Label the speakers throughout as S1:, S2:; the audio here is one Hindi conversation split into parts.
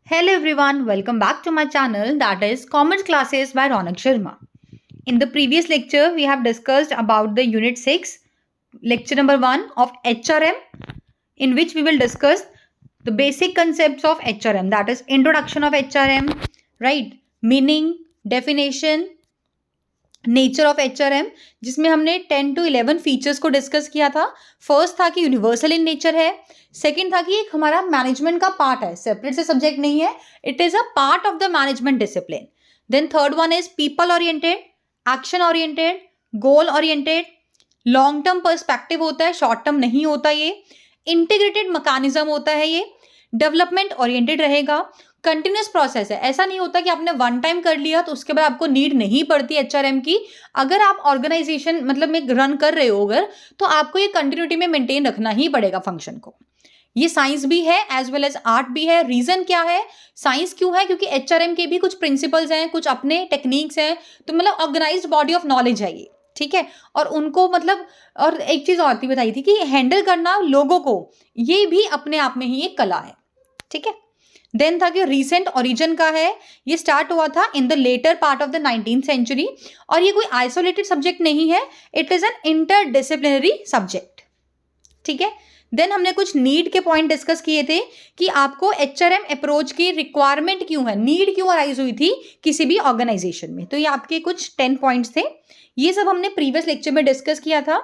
S1: Hello everyone, welcome back to my channel that is Commerce Classes by Ronak Sharma. In the previous lecture, we have discussed about the Unit 6, lecture number 1 of HRM, in which we will discuss the basic concepts of HRM, that is introduction of HRM, right? Meaning, definition, nature of HRM, जिसमें हमने 10 to 11 फीचर्स को डिस्कस किया था. फर्स्ट था कि यूनिवर्सल इन नेचर है. सेकंड था कि एक हमारा मैनेजमेंट का पार्ट है, सेपरेट से सब्जेक्ट नहीं है, it is a part of the management discipline. Then third one is people oriented, action oriented, goal oriented, long term perspective होता है, शॉर्ट टर्म नहीं होता. ये इंटीग्रेटेड मैकेनिज्म होता है, ये डेवलपमेंट ओरिएंटेड रहेगा. कंटिन्यूस प्रोसेस है, ऐसा नहीं होता कि आपने वन टाइम कर लिया तो उसके बाद आपको नीड नहीं पड़ती एचआरएम की. अगर आप ऑर्गेनाइजेशन मतलब में रन कर रहे हो अगर, तो आपको ये कंटिन्यूटी में मेंटेन रखना ही पड़ेगा फंक्शन को. ये साइंस भी है एज वेल एज आर्ट भी है. रीजन क्या है, साइंस क्यों है, क्योंकि एचआरएम के भी कुछ प्रिंसिपल्स हैं, कुछ अपने टेक्निक्स हैं, तो मतलब ऑर्गेनाइज्ड बॉडी ऑफ नॉलेज है ये, ठीक है. और उनको मतलब, और एक चीज और भी बताई थी कि हैंडल करना लोगों को, ये भी अपने आप में ही एक कला है, ठीक है. देन था कि रिसेंट ओरिजिन का है, ये स्टार्ट हुआ था in the latter part of the 19th century, और ये कोई आइसोलेटेड सब्जेक्ट नहीं है, it is an interdisciplinary subject, ठीक है. देन हमने कुछ नीड के पॉइंट डिस्कस किए थे कि आपको एचआरएम अप्रोच की रिक्वायरमेंट क्यों है, नीड क्यों अराइज हुई थी किसी भी ऑर्गेनाइजेशन में. तो ये आपके कुछ 10 पॉइंट्स थे, ये सब हमने प्रीवियस लेक्चर में डिस्कस किया था.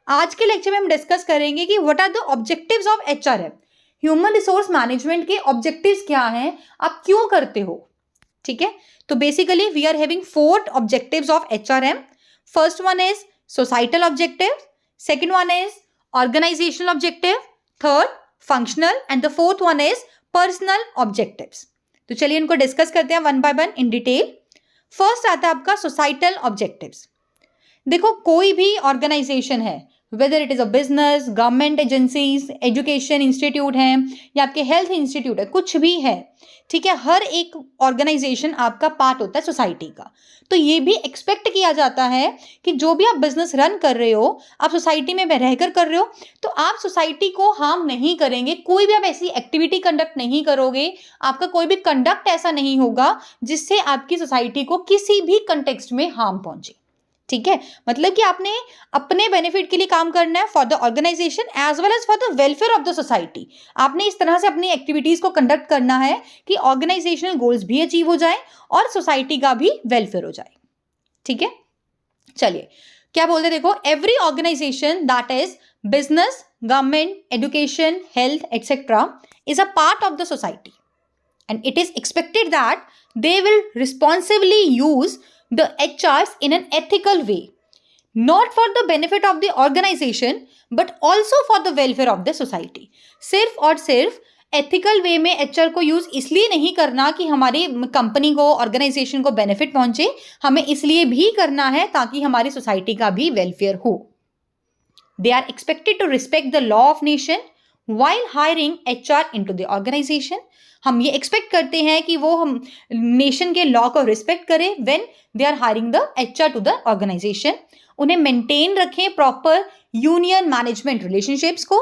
S1: आज के लेक्चर में हम डिस्कस करेंगे कि what are the objectives of HRM, human resource management के ऑब्जेक्टिव्स क्या हैं, आप क्यों करते हो, ठीक है. तो basically we are having 4 objectives of HRM. First one is societal objective, second one is organisational objective, third functional, and the fourth one is personal objectives. तो चलिए इनको डिस्कस करते हैं one by one in detail. First आता है आपका सोसाइटल ऑब्जेक्टिव्स. देखो कोई भी ऑर्गेनाइजेशन है, whether it is a business, government agencies, education institute हैं, या आपके हेल्थ इंस्टीट्यूट है, कुछ भी है, ठीक है. हर एक ऑर्गेनाइजेशन आपका पार्ट होता है सोसाइटी का. तो ये भी एक्सपेक्ट किया जाता है कि जो भी आप बिजनेस रन कर रहे हो, आप सोसाइटी में रहकर कर रहे हो, तो आप सोसाइटी को हार्म नहीं करेंगे. कोई भी आप ऐसी एक्टिविटी कंडक्ट नहीं करोगे, आपका कोई भी कंडक्ट ऐसा नहीं होगा जिससे आपकी सोसाइटी को किसी भी कंटेक्स्ट में हार्म पहुंचे, ठीक है. मतलब कि आपने अपने बेनिफिट के लिए काम करना है for the organisation as well as for the welfare of the society. आपने इस तरह से अपनी एक्टिविटीज को कंडक्ट करना है कि ऑर्गेनाइजेशनल गोल्स भी अचीव हो जाए और सोसाइटी का भी वेलफेयर हो जाए, ठीक है. चलिए क्या बोलते हैं, देखो every organisation that is business, government, education, health etcetera is a part of the society, and it is expected that they will responsibly use the HRs in an ethical way, not for the benefit of the organization but also for the welfare of the society. सिर्फ और सिर्फ एथिकल वे में एचआर को यूज इसलिए नहीं करना कि हमारी कंपनी को, ऑर्गेनाइजेशन को बेनिफिट पहुंचे, हमें इसलिए भी करना है ताकि हमारी सोसाइटी का भी वेलफेयर हो. They are expected to respect the law of nation while hiring HR into the organization. हम ये एक्सपेक्ट करते हैं कि वो हम नेशन के लॉ को रिस्पेक्ट करें when they are hiring the HR to the organisation. उन्हें मेंटेन रखें प्रॉपर यूनियन मैनेजमेंट रिलेशनशिप्स को,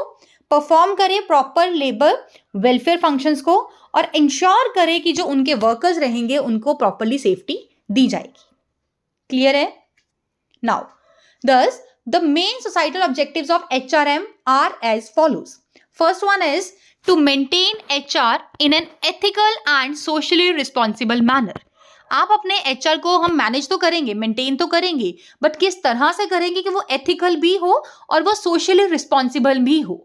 S1: परफॉर्म करें प्रॉपर लेबर वेलफेयर फंक्शंस को, और इंश्योर करें कि जो उनके वर्कर्स रहेंगे उनको प्रॉपरली सेफ्टी दी जाएगी. क्लियर है. Now thus the main societal objectives of HRM are as follows. First one is to maintain HR in an ethical and socially responsible manner. आप अपने HR को हम मैनेज तो करेंगे, मेंटेन तो करेंगे, बट किस तरह से करेंगे कि वो एथिकल भी हो और वो सोशली रिस्पॉन्सिबल भी हो,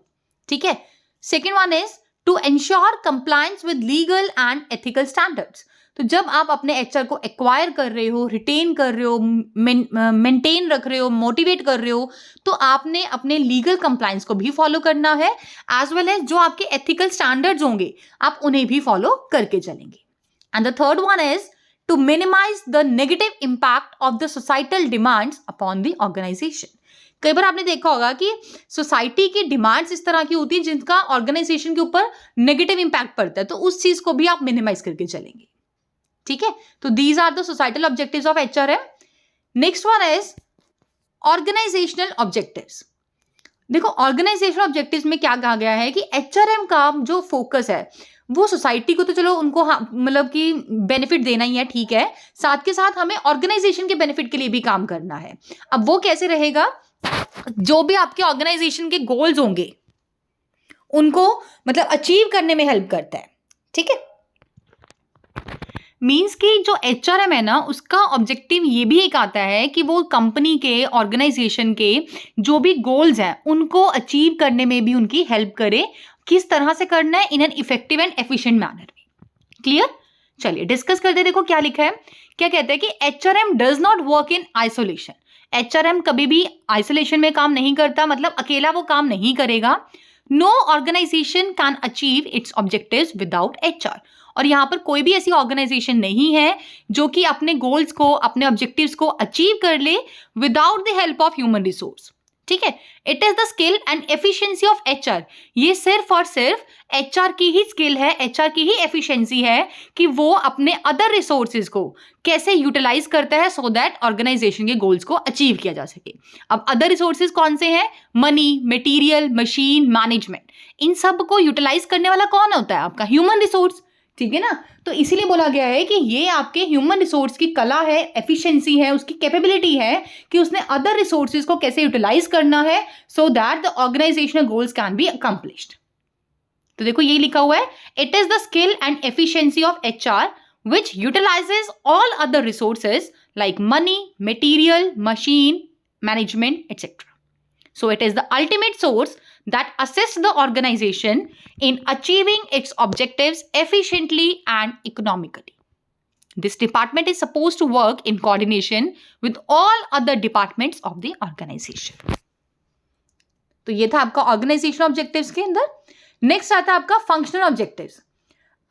S1: ठीक है. Second one is to ensure compliance with legal and ethical standards. तो जब आप अपने एचआर को एक्वायर कर रहे हो, रिटेन कर रहे हो, मेंटेन रख रहे हो, मोटिवेट कर रहे हो, तो आपने अपने लीगल कंप्लायंस को भी फॉलो करना है, एज वेल एज जो आपके एथिकल स्टैंडर्ड्स होंगे आप उन्हें भी फॉलो करके चलेंगे. And the third one is to minimise the negative impact of the societal demands upon the organisation. कई बार आपने देखा होगा कि सोसाइटी की डिमांड्स इस तरह की होती है जिनका ऑर्गेनाइजेशन के ऊपर नेगेटिव इम्पैक्ट पड़ता है, तो उस चीज को भी आप मिनिमाइज करके चलेंगे, ठीक है. तो these are the societal objectives of HRM. Next one is organisational objectives. देखो ऑर्गेनाइजेशनल ऑब्जेक्टिव्स में क्या कहा गया है कि एचआरएम का जो फोकस है वो सोसाइटी को तो चलो उनको मतलब कि बेनिफिट देना ही है, ठीक है, साथ के साथ हमें ऑर्गेनाइजेशन के बेनिफिट के लिए भी काम करना है। अब वो कैसे रहेगा? जो भी आपके ऑर्गेनाइजेशन के गोल्स होंगे उनको मतलब अचीव करने में हेल्प करता है, ठीक है। मीन्स कि जो HRM है ना, उसका ऑब्जेक्टिव ये भी एक आता है कि वो कंपनी के, ऑर्गेनाइजेशन के जो भी गोल्स हैं उनको अचीव करने में भी उनकी हेल्प करे। किस तरह से करना है? In an effective and efficient manner में। क्लियर? चलिए डिस्कस करते, देखो क्या लिखा है। क्या कहते हैं कि HRM does not work in isolation. HRM कभी भी आइसोलेशन में काम नहीं करता, मतलब अकेला वो काम नहीं करेगा। No organisation can achieve its objectives without HR। और यहां पर कोई भी ऐसी ऑर्गेनाइजेशन नहीं है जो कि अपने गोल्स को, अपने ऑब्जेक्टिव्स को अचीव कर ले without the help of human resource, ठीक है। It is the skill and efficiency of HR। ये सिर्फ और सिर्फ HR की ही स्किल है, HR की ही एफिशिएंसी है कि वो अपने अदर रिसोर्सेज को कैसे यूटिलाइज करता है सो दैट ऑर्गेनाइजेशन के गोल्स को अचीव किया जा सके। अब अदर रिसोर्सेज कौन से हैं? Money, material, machine, management. इन सब को यूटिलाइज करने वाला कौन होता है? आपका ह्यूमन रिसोर्स, ठीक है ना। तो इसीलिए बोला गया है कि ये आपके ह्यूमन रिसोर्स की कला है, एफिशिएंसी है, उसकी कैपेबिलिटी है कि उसने अदर रिसोर्सेज को कैसे यूटिलाइज करना है so that the organisational goals can be accomplished. तो देखो ये लिखा हुआ है, it is the skill and efficiency of HR which utilizes all other resources like money, material, machine, management, etc. So it is the ultimate source that assists the organization in achieving its objectives efficiently and economically. This department is supposed to work in coordination with all other departments of the organization. तो ये था आपका ऑर्गेनाइजेशन ऑब्जेक्टिव्स के अंदर। नेक्स्ट आता है आपका फंक्शनल ऑब्जेक्टिव्स।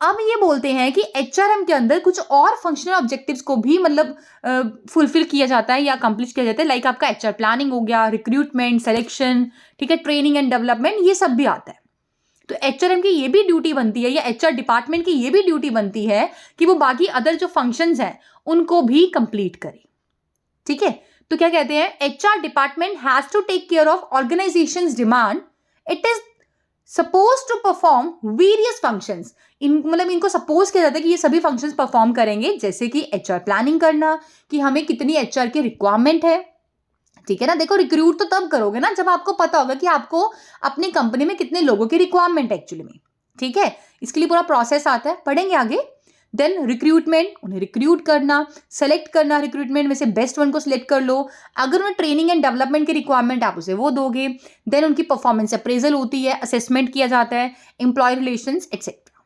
S1: अब ये बोलते हैं कि HRM के अंदर कुछ और फंक्शनल ऑब्जेक्टिव्स को भी मतलब फुलफिल किया जाता है या कंप्लीट किया जाता है। लाइक आपका HR प्लानिंग हो गया, रिक्रूटमेंट, सिलेक्शन, ठीक है, ट्रेनिंग एंड डेवलपमेंट, ये सब भी आता है। तो HRM की ये भी ड्यूटी बनती है या HR डिपार्टमेंट की ये भी ड्यूटी बनती है कि वो बाकी अदर जो फंक्शंस हैं उनको भी कंप्लीट करे, ठीक है। तो क्या कहते हैं? HR department has to take care of organisation's demand. It is suppose to perform various functions. मतलब इनको सपोज किया जाता है कि ये सभी फंक्शंस परफॉर्म करेंगे, जैसे कि HR प्लानिंग करना कि हमें कितनी HR की रिक्वायरमेंट है, ठीक है ना। देखो रिक्रूट तो तब करोगे ना जब आपको पता होगा कि आपको अपनी कंपनी में कितने लोगों की रिक्वायरमेंट है एक्चुअली में, ठीक है। इसके लिए पूरा प्रोसेस आता है, पढ़ेंगे आगे। देन रिक्रूटमेंट, उन्हें रिक्रूट करना, सेलेक्ट करना, रिक्रूटमेंट में से बेस्ट वन को सिलेक्ट कर लो। अगर उन्हें ट्रेनिंग एंड डेवलपमेंट की रिक्वायरमेंट आप उसे वो दोगे। देन उनकी परफॉर्मेंस अप्रेजल होती है, असेसमेंट किया जाता है, employ relations etcetera.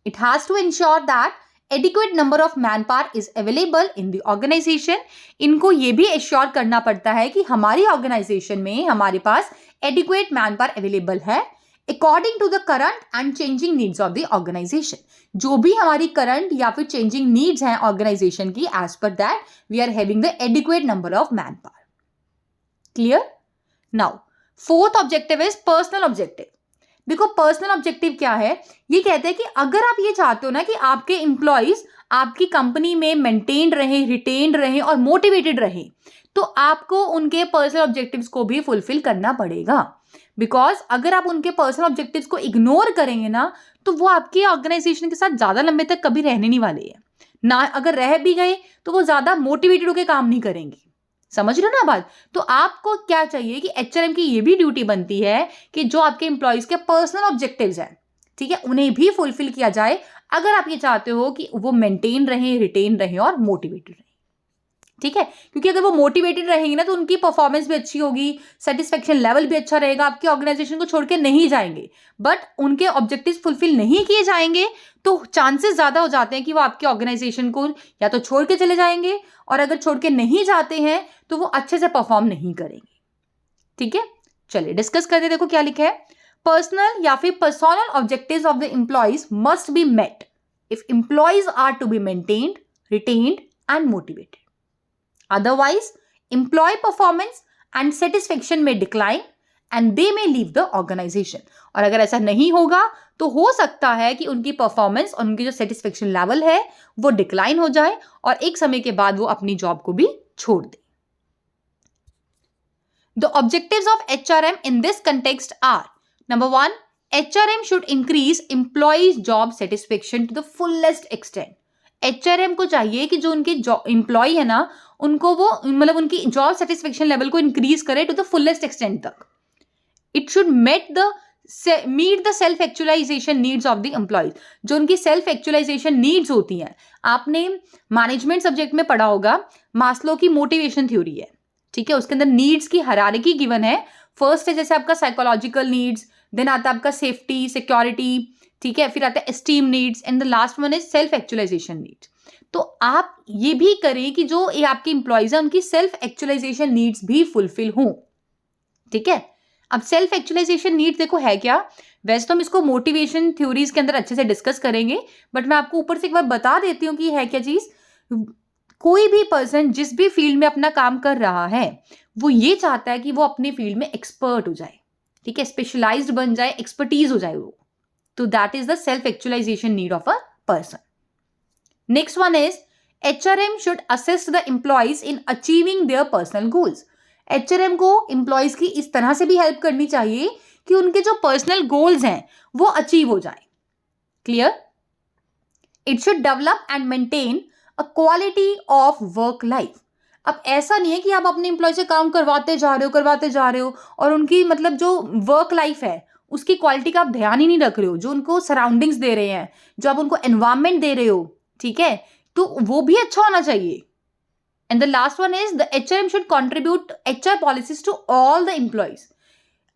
S1: It has to ensure that adequate number of man power is available in the organisation. इनको ये भी एश्योर करना पड़ता है कि हमारी ऑर्गेनाइजेशन में हमारे पास एडिक्वेट मैन पावर अवेलेबल है according to the current and changing needs of the organisation. जो भी हमारी करंट या फिर चेंजिंग नीड्स हैं ऑर्गेनाइजेशन की, as per that we are having the adequate number of man power. Clear? Now fourth objective is personal objective. देखो पर्सनल ऑब्जेक्टिव क्या है? ये कहते हैं कि अगर आप ये चाहते हो ना कि आपके एम्प्लॉइज आपकी कंपनी में मेंटेन रहे, रिटेन रहे और मोटिवेटेड रहे, तो आपको उनके पर्सनल ऑब्जेक्टिव्स को भी फुलफिल करना पड़ेगा। बिकॉज अगर आप उनके पर्सनल ऑब्जेक्टिव्स को इग्नोर करेंगे ना, तो वो आपकी ऑर्गेनाइजेशन के साथ ज्यादा लंबे तक कभी रहने नहीं वाले हैं ना। अगर रह भी गए तो वो ज्यादा मोटिवेटेड होकर काम नहीं करेंगे। समझ रहे हो ना बात? तो आपको क्या चाहिए कि HRM की ये भी ड्यूटी बनती है कि जो आपके एम्प्लॉइज के पर्सनल ऑब्जेक्टिव्स हैं, ठीक है, उन्हें भी फुलफिल किया जाए अगर आप ये चाहते हो कि वो मेंटेन रहे, रिटेन रहे और मोटिवेटेड रहे, ठीक है। क्योंकि अगर वो मोटिवेटेड रहेंगे ना तो उनकी परफॉर्मेंस भी अच्छी होगी, सेटिस्फेक्शन लेवल भी अच्छा रहेगा, आपकी ऑर्गेनाइजेशन को छोड़ के नहीं जाएंगे। बट उनके ऑब्जेक्टिव्स फुलफिल नहीं किए जाएंगे तो चांसेस ज्यादा हो जाते हैं कि वो आपकी ऑर्गेनाइजेशन को या तो छोड़ के चले जाएंगे, और अगर छोड़ के नहीं जाते हैं तो वो अच्छे से परफॉर्म नहीं करेंगे, ठीक है। चलिए डिस्कस करते, देखो क्या लिखा है। पर्सनल या फिर personnel objectives of the employees must be met if employees are to be maintained, retained and motivated. Otherwise, employee performance and satisfaction may decline and they may leave the organization. और अगर ऐसा नहीं होगा तो हो सकता है कि उनकी परफॉर्मेंस और उनकी जो सेटिस्फेक्शन लेवल है वो डिक्लाइन हो जाए और एक समय के बाद वो अपनी जॉब को भी छोड़ दे। The objectives of HRM in this context are: number 1, HRM should increase employees job satisfaction to the fullest extent. HRM को चाहिए कि जो उनके एम्प्लॉय है ना, उनको वो मतलब उनकी जॉब सेटिस्फेक्शन लेवल को इंक्रीज करे टू द फुलेस्ट एक्सटेंट तक. It should meet the self actualization needs of the employees. जो उनकी सेल्फ एक्चुअलाइजेशन नीड्स होती हैं, आपने मैनेजमेंट सब्जेक्ट में पढ़ा होगा, मास्लो की मोटिवेशन थ्योरी है, ठीक है. उसके अंदर नीड्स की हायरार्की गिवन है. फर्स्ट है जैसे आपका साइकोलॉजिकल नीड्स, देन आता है आपका सेफ्टी सिक्योरिटी, ठीक है, फिर आता है esteem needs, and the last one is self actualization needs. तो आप ये भी करें कि जो ये आपके एम्प्लॉयज है उनकी सेल्फ एक्चुअलाइजेशन नीड्स भी फुलफिल हों, ठीक है. अब सेल्फ एक्चुअलाइजेशन नीड्स देखो है क्या. वैसे तो हम इसको मोटिवेशन थ्योरीज के अंदर अच्छे से डिस्कस करेंगे, बट मैं आपको ऊपर से एक बार बता देती हूँ कि है क्या चीज. कोई भी पर्सन जिस भी फील्ड में अपना काम कर रहा है, वो ये चाहता है कि वो अपनी फील्ड में एक्सपर्ट हो जाए, ठीक है, स्पेशलाइज्ड बन जाए, एक्सपर्टीज हो जाए वो. तो that is the self actualization need of a person. Next one is HRM should assist the employees in achieving their personal goals. HRM को एम्प्लॉयज की इस तरह से भी हेल्प करनी चाहिए कि उनके जो पर्सनल गोल्स हैं वो अचीव हो जाए. Clear. It should develop and maintain a quality of work life. अब ऐसा नहीं है कि आप अपने एम्प्लॉय से काम करवाते जा रहे हो और उनकी मतलब जो वर्क लाइफ है उसकी क्वालिटी का आप ध्यान ही नहीं रख रहे हो. जो उनको सराउंडिंग्स दे रहे हैं, जो आप उनको एनवायरमेंट दे रहे हो, ठीक है, तो वो भी अच्छा होना चाहिए. And the last one is the HRM should contribute HR policies to all the employees.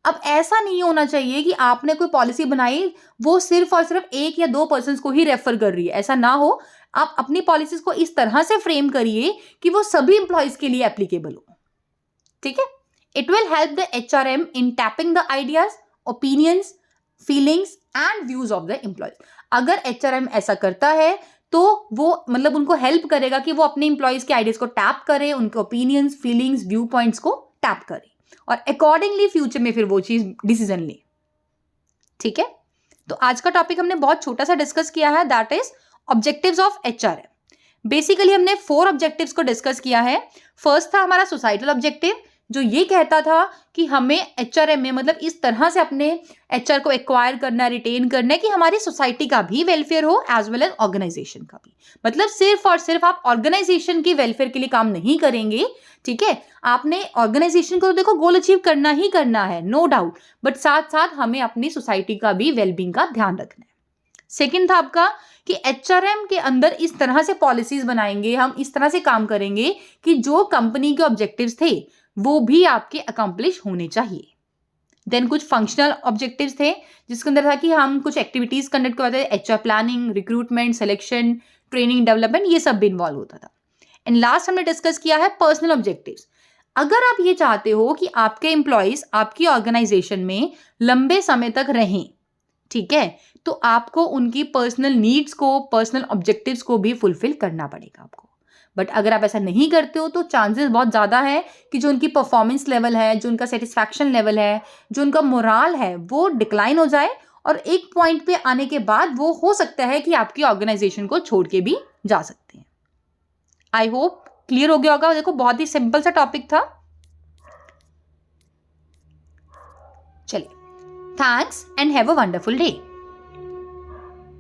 S1: अब ऐसा नहीं होना चाहिए कि आपने कोई पॉलिसी बनाई, वो सिर्फ और सिर्फ एक या दो पर्सन को ही रेफर कर रही है. ऐसा ना हो. आप अपनी पॉलिसीज को इस तरह से फ्रेम करिए कि वो सभी एम्प्लॉयज के लिए एप्लीकेबल हो, ठीक है. It will help the HRM in tapping the ideas, opinions, feelings and views of the employees. अगर HRM ऐसा करता है तो वो मतलब उनको हेल्प करेगा कि वो अपने एम्प्लॉयज के आइडियाज को टैप करें, उनके ओपिनियंस, फीलिंग्स, व्यू पॉइंट्स को टैप करें और अकॉर्डिंगली फ्यूचर में फिर वो चीज डिसीजन ले, ठीक है. तो आज का टॉपिक हमने बहुत छोटा सा डिस्कस किया है, that is objectives of HRM. Basically हमने 4 ऑब्जेक्टिव्स को डिस्कस किया है. फर्स्ट था हमारा सोसाइटल ऑब्जेक्टिव, जो ये कहता था कि हमें HRM में मतलब इस तरह से अपने HR को एक्वायर करना, रिटेन करना है कि हमारी सोसाइटी का भी वेलफेयर हो एज वेल एज ऑर्गेनाइजेशन का भी. मतलब सिर्फ और सिर्फ आप ऑर्गेनाइजेशन की वेलफेयर के लिए काम नहीं करेंगे, ठीक है. आपने ऑर्गेनाइजेशन को तो देखो गोल अचीव करना ही करना है, नो डाउट, बट साथ साथ हमें अपनी सोसाइटी का भी वेलबींग का ध्यान रखना है. सेकेंड था आपका कि HRM के अंदर इस तरह से पॉलिसीज बनाएंगे, हम इस तरह से काम करेंगे कि जो कंपनी के ऑब्जेक्टिव्स थे वो भी आपके अकम्प्लिश होने चाहिए. देन कुछ फंक्शनल ऑब्जेक्टिव्स थे जिसके अंदर था कि हम कुछ एक्टिविटीज कंडक्ट करवाते थे, HR planning, recruitment, selection, training, development, ये सब भी इन्वॉल्व होता था. एंड लास्ट हमने डिस्कस किया है पर्सनल ऑब्जेक्टिव्स. अगर आप ये चाहते हो कि आपके एम्प्लॉयज आपकी ऑर्गेनाइजेशन में लंबे समय तक रहें, ठीक है, तो आपको उनकी पर्सनल नीड्स को, पर्सनल ऑब्जेक्टिव्स को भी फुलफिल करना पड़ेगा आपको. बट अगर आप ऐसा नहीं करते हो तो चांसेस बहुत ज़्यादा है कि जो उनकी परफॉर्मेंस लेवल है, जो उनका सेटिस्फैक्शन लेवल है, जो उनका मोराल है, वो डिक्लाइन हो जाए और एक पॉइंट पे आने के बाद वो हो सकता है कि आपकी ऑर्गेनाइजेशन को छोड़ के भी जा सकते हैं. आई होप क्लियर हो गया होगा. देखो बहुत ही सिंपल सा टॉपिक था. चलिए, thanks and have a wonderful day.